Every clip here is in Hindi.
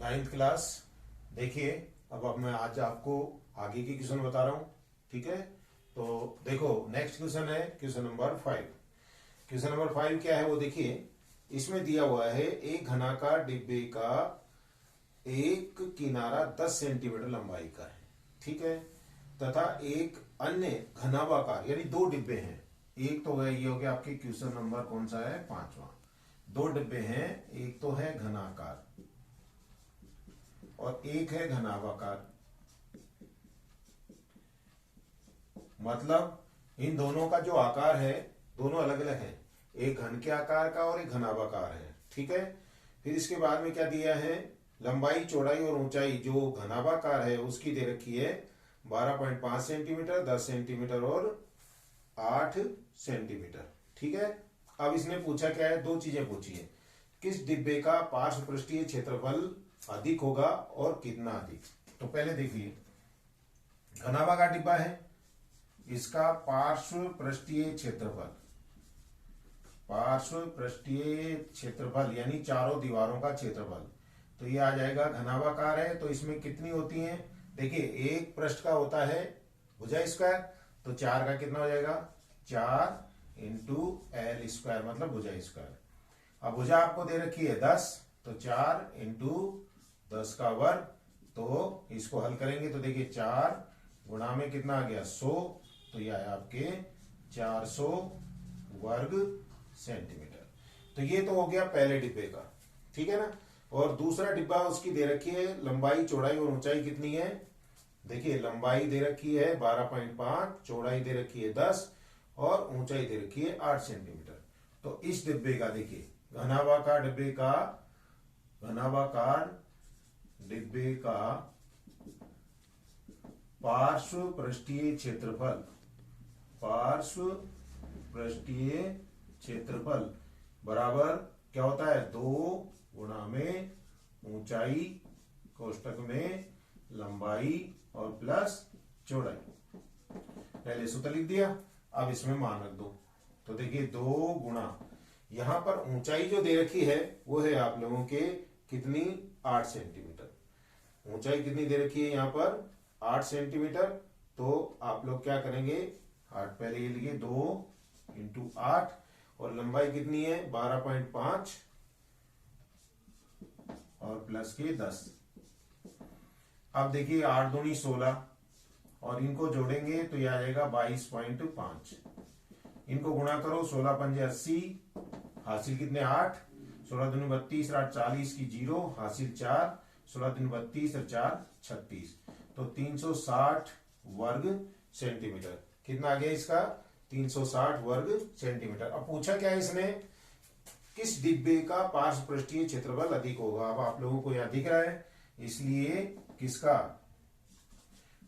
Ninth class. देखिए, अब मैं आज आपको आगे की क्वेश्चन बता रहा हूं। ठीक है, तो देखो नेक्स्ट क्वेश्चन है क्वेश्चन नंबर 5। क्वेश्चन नंबर 5 क्या है वो देखिए। इसमें दिया हुआ है एक घनाकार डिब्बे का एक किनारा 10 सेंटीमीटर लंबाई का है। ठीक है, तथा एक अन्य घनाभाकार यानी दो डिब्बे हैं। एक तो है, ये हो गया आपके क्वेश्चन नंबर कौन सा है, 5वां। दो डिब्बे हैं, एक तो है घनाकार और एक है घनाभाकार। मतलब इन दोनों का जो आकार है दोनों अलग अलग है, एक घन के आकार का और एक घनाभाकार है। ठीक है, फिर इसके बाद में क्या दिया है, लंबाई चौड़ाई और ऊंचाई जो घनाभाकार है उसकी दे रखी है 12.5 सेंटीमीटर, 10 सेंटीमीटर और 8 सेंटीमीटर। ठीक है, अब इसने पूछा क्या है, दो चीजें पूछी है। किस डिब्बे का पार्श्व पृष्ठीय क्षेत्रफल अधिक होगा और कितना अधिक। तो पहले देखिए, घनाभाकार डिब्बा है, इसका पार्श्व पृष्ठीय क्षेत्रफल, पार्श्व पृष्ठीय क्षेत्रफल यानी चारों दीवारों का क्षेत्रफल, तो ये आ जाएगा। घनाभाकार है तो इसमें कितनी होती है, देखिए एक पृष्ठ का होता है भुजा स्क्वायर, तो 4 का कितना हो जाएगा, 4 इंटू एल स्क्वायर मतलब भुजा स्क्वायर। अब भुजा आपको दे रखी है 10, तो 4 इंटू 10 का वर्ग, तो इसको हल करेंगे तो देखिए 4 गुणा में कितना आ गया 100, तो यह है आपके 400 वर्ग सेंटीमीटर। तो ये तो हो गया पहले डिब्बे का। ठीक है ना, और दूसरा डिब्बा उसकी दे रखी है लंबाई चौड़ाई और ऊंचाई कितनी है। देखिए लंबाई दे रखी है 12.5, चौड़ाई दे रखी है 10 और ऊंचाई दे रखी है 8 सेंटीमीटर। तो इस डिब्बे का देखिए घनाभाकार डिब्बे का, घनाभाकार डिब्बे का पार्श्व पृष्ठीय क्षेत्रफल, पार्श्व पृष्ठीय क्षेत्रफल बराबर क्या होता है, 2 गुणा में ऊंचाई कोष्टक में लंबाई और प्लस चौड़ाई। पहले सूत्र लिख दिया, अब इसमें मान रख दो। तो देखिए 2 गुणा, यहां पर ऊंचाई जो दे रखी है वो है आप लोगों के कितनी, 8 सेंटीमीटर। ऊंचाई कितनी दे रखी है यहां पर, 8 सेंटीमीटर। तो आप लोग क्या करेंगे, 8 पहले ये लिखिए 2 इंटू 8, और लंबाई कितनी है 12.5 और प्लस के 10। अब देखिए 8 दूनी 16 और इनको जोड़ेंगे तो यह आ जाएगा 22.5। इनको गुणा करो, 16 पंजे 80, हासिल कितने 8, 16 दूनी 32 और 8 40 की 0, हासिल 4, 16 दूनी 32 और 4 36, तो 360 वर्ग सेंटीमीटर। कितना आ गया इसका, 360 वर्ग सेंटीमीटर। अब पूछा क्या है इसने, किस डिब्बे का पार्श्व पृष्ठीय क्षेत्रफल अधिक होगा। अब आप लोगों को यह दिख रहा है, इसलिए किसका,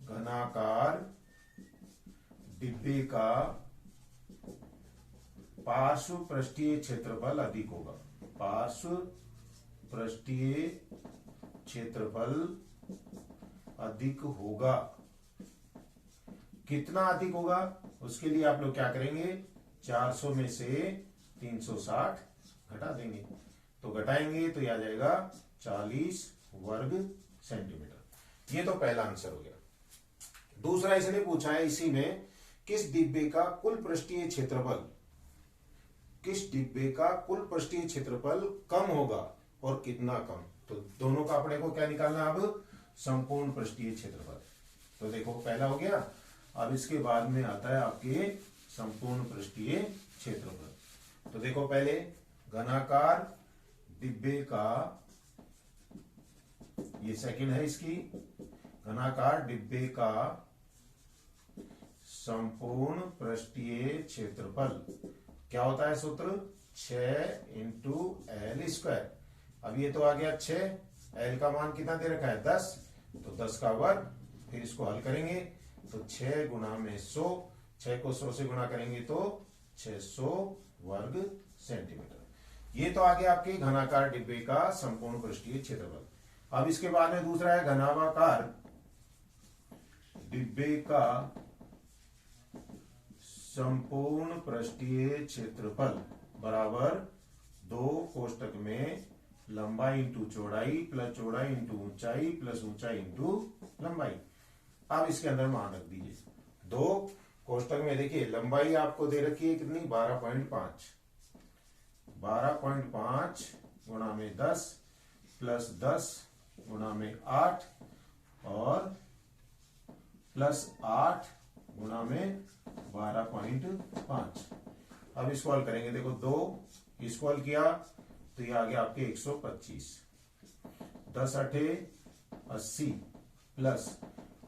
घनाकार डिब्बे का पार्श्व पृष्ठीय क्षेत्रफल अधिक होगा। पार्श्व पृष्ठीय क्षेत्रफल अधिक होगा। कितना अधिक होगा, उसके लिए आप लोग क्या करेंगे, 400 में से 360 घटा देंगे, तो घटाएंगे तो यह आ जाएगा 40 वर्ग सेंटीमीटर। ये तो पहला आंसर हो गया। दूसरा इसने पूछा है इसी में, किस डिब्बे का कुल पृष्ठीय क्षेत्रफल, किस डिब्बे का कुल पृष्ठीय क्षेत्रफल कम होगा और कितना कम। तो दोनों का अपने को क्या निकालना, अब संपूर्ण पृष्ठीय क्षेत्रफल। तो देखो पहला हो गया, अब इसके बाद में आता है आपके संपूर्ण पृष्ठीय क्षेत्रफल। तो देखो पहले घनाकार डिब्बे का, ये सेकंड है इसकी, घनाकार डिब्बे का संपूर्ण पृष्ठीय क्षेत्रफल क्या होता है सूत्र, 6 इंटू एल स्क्वायर। अब ये तो आ गया 6, एल का मान कितना दे रखा है 10, तो 10 का वर्ग, फिर इसको हल करेंगे तो 6 गुणा में 100, 6 को 100 से गुणा करेंगे तो 600 वर्ग सेंटीमीटर। ये तो आ गया आपके घनाकार डिब्बे का संपूर्ण पृष्ठीय क्षेत्रफल। अब इसके बाद में दूसरा है घनाभाकार डिब्बे का संपूर्ण पृष्ठीय क्षेत्रफल बराबर 2 कोष्टक में लंबाई इंटू चौड़ाई प्लस चौड़ाई इंटू ऊंचाई प्लस ऊंचाई इंटू लंबाई। अब इसके अंदर मान रख दीजिए दो कोष्टक में। देखिए लंबाई आपको दे रखी है कितनी 12.5, 12.5 गुणा में 10 प्लस 10 गुणा में 8 और प्लस 8 गुणा में 12.5। अब इसको हल करेंगे। देखो दो इसको हल किया तो ये आ गया आपके 125, 10 अठे 80 प्लस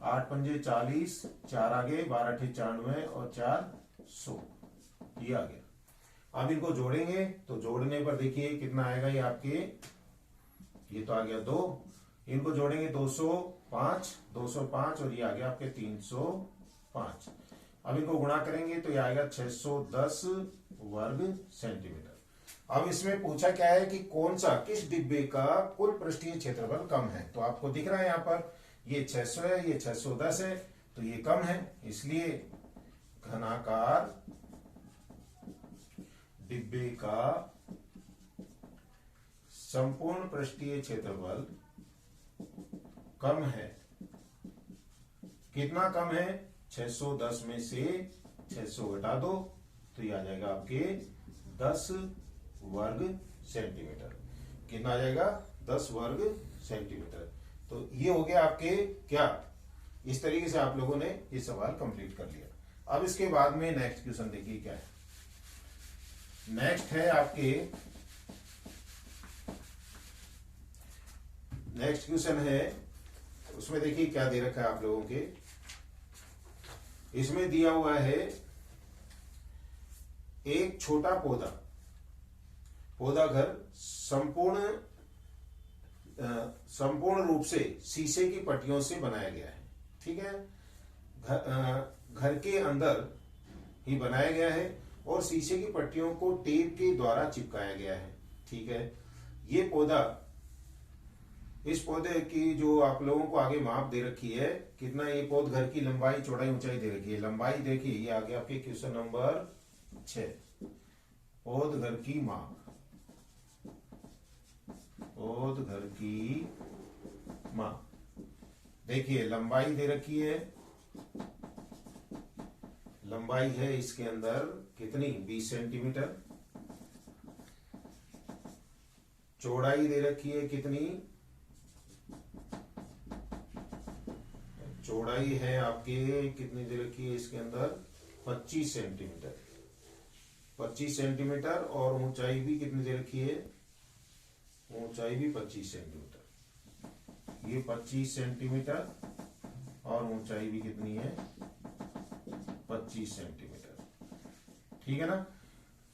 8 पंजे 40, 4 आगे 12 अठे 94 और 4 100, ये आ गया। अब इनको जोड़ेंगे तो जोड़ने पर देखिए कितना आएगा ये आपके, ये तो आ गया 2, इनको जोड़ेंगे 205, 205 और ये आ गया आपके 305। अब इनको गुणा करेंगे तो ये आएगा 610 वर्ग सेंटीमीटर। अब इसमें पूछा क्या है कि कौन सा किस डिब्बे का कुल पृष्ठीय क्षेत्रफल कम है। तो आपको दिख रहा है यहां पर ये 600 है, ये 610 है, तो ये कम है, इसलिए घनाकार डिब्बे का संपूर्ण पृष्ठीय क्षेत्रफल कम है। कितना कम है? 610 में से 600 घटा दो तो ये आ जाएगा आपके 10 वर्ग सेंटीमीटर। कितना आ जाएगा? 10 वर्ग सेंटीमीटर। तो ये हो गया आपके क्या, इस तरीके से आप लोगों ने ये सवाल कंप्लीट कर लिया। अब इसके बाद में नेक्स्ट क्वेश्चन देखिए क्या है। नेक्स्ट है आपके, नेक्स्ट क्वेश्चन है, उसमें देखिए क्या दे रखा है आप लोगों के। इसमें दिया हुआ है एक छोटा पौधा घर संपूर्ण रूप से शीशे की पट्टियों से बनाया गया है। ठीक है, घर के अंदर ही बनाया गया है और शीशे की पट्टियों को टेप के द्वारा चिपकाया गया है। ठीक है, ये पौधा, इस पौधे की जो आप लोगों को आगे माप दे रखी है, कितना ये पौध घर की लंबाई चौड़ाई ऊंचाई दे रखी है। लंबाई देखिए ये आ गया आपके क्वेश्चन नंबर 6, पौध घर की माप, पौध घर की माप देखिए लंबाई दे रखी है, लंबाई है इसके अंदर कितनी 20 सेंटीमीटर, चौड़ाई दे रखी है कितनी, चौड़ाई है आपके कितनी दे रखी है इसके अंदर 25 सेंटीमीटर, 25 सेंटीमीटर और ऊंचाई भी कितनी दे रखी है, ऊंचाई भी 25 सेंटीमीटर, ये 25 सेंटीमीटर और ऊंचाई भी कितनी है 25 सेंटीमीटर। ठीक है ना।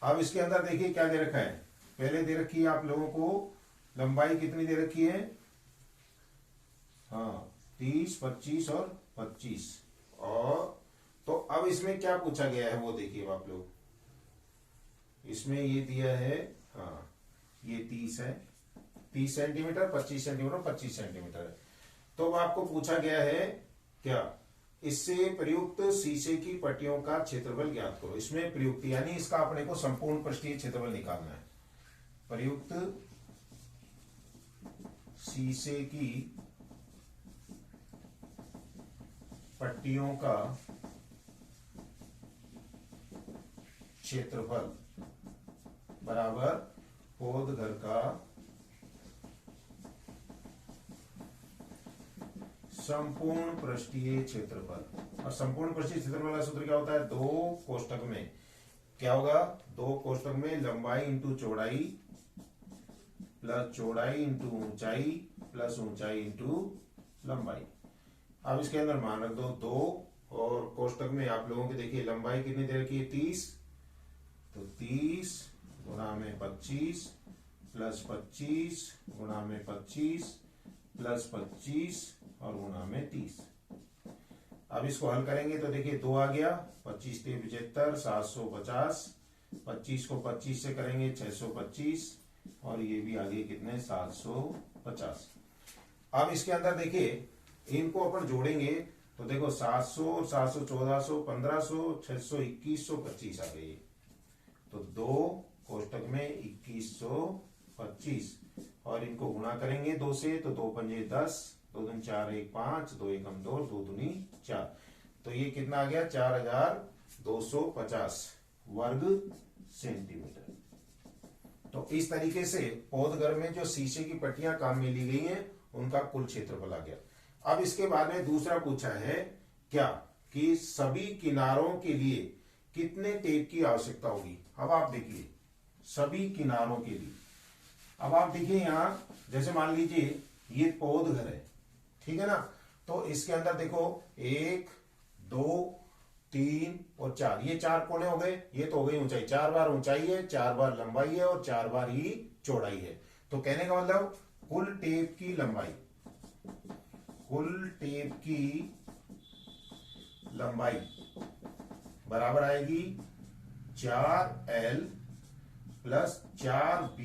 अब इसके अंदर देखिए क्या दे रखा है, पहले दे रखी है आप लोगों को लंबाई कितनी दे रखी है, हाँ 30, 25 और 25। और तो अब इसमें क्या पूछा गया है वो देखिए आप लोग, इसमें ये दिया है, हाँ ये 30 है, 30 सेंटीमीटर, 25 सेंटीमीटर, 25 सेंटीमीटर है। तो आपको पूछा गया है क्या, इससे प्रयुक्त शीशे की पट्टियों का क्षेत्रफल ज्ञात करो। इसमें प्रयुक्त यानी इसका अपने को संपूर्ण पृष्ठीय क्षेत्रफल निकालना है। प्रयुक्त शीशे की पट्टियों का क्षेत्रफल बराबर पौध घर का संपूर्ण पृष्ठीय क्षेत्रफल। और संपूर्ण पृष्ठीय क्षेत्रफल का सूत्र क्या होता है, दो कोष्टक में क्या होगा, दो कोष्टक में लंबाई इंटू चौड़ाई प्लस चौड़ाई इंटू ऊंचाई प्लस ऊंचाई इंटू लंबाई। अब इसके अंदर मान रख दो 2 और कोष्टक में आप लोगों के देखिए लंबाई कितनी दे रखी है 30, तो 30 गुणा में 25 प्लस 25 गुणा में 25 प्लस 25 और गुणा में 30। अब इसको हल करेंगे तो देखिए 2 आ गया, 25 3 75, 750, 25 को 25 से करेंगे 625 और ये भी आगे कितने 750। अब इसके अंदर देखिए इनको अपन जोड़ेंगे तो देखो 700, 700, 1400, 1500, 600, 2100, 25 आ गई। तो दो कोष्टक में 2125 25 और इनको गुणा करेंगे 2 से तो 2 पंजे 10, 2 दूनी 4, 1 5, 2 एकम 2, 2 दूनी 4। तो ये कितना आ गया 4250 वर्ग सेंटीमीटर। तो इस तरीके से पौध घर में जो शीशे की पट्टियां काम में ली गई हैं उनका कुल क्षेत्रफल आ गया। अब इसके बाद में दूसरा पूछा है क्या कि सभी किनारों के लिए कितने टेप की आवश्यकता होगी। अब आप देखिए सभी किनारों के लिए, अब आप देखिए यहां जैसे मान लीजिए ये पौध घर है, ठीक है ना, तो इसके अंदर देखो 1 2 3 और 4, ये 4 कोने हो गए, ये तो हो गई ऊंचाई, 4 बार ऊंचाई है, 4 बार लंबाई है और 4 बार ही चौड़ाई है। तो कहने का मतलब कुल टेप की लंबाई, कुल टेप की लंबाई बराबर आएगी 4L प्लस 4B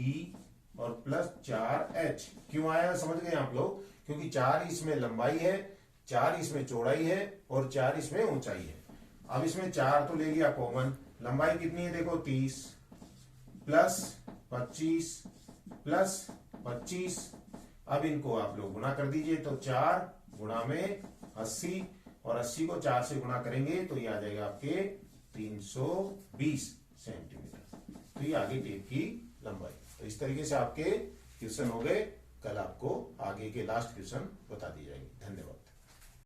और प्लस 4H। क्यों आया समझ गए आप लोग, क्योंकि 4 इसमें लंबाई है, 4 इसमें चौड़ाई है और 4 इसमें ऊंचाई है। अब इसमें 4 तो ले लिया कॉमन, लंबाई कितनी है देखो 30 प्लस 25 प्लस 25। अब इनको आप लोग गुणा कर दीजिए तो 4 गुणा में 80 और 80 को 4 से गुणा करेंगे तो ये आ जाएगा आपके 320 सेंटीमीटर। तो ये आगे टेप की लंबाई। तो इस तरीके से आपके क्वेश्चन हो गए। कल आपको आगे के लास्ट क्वेश्चन बता दी जाएगी। धन्यवाद।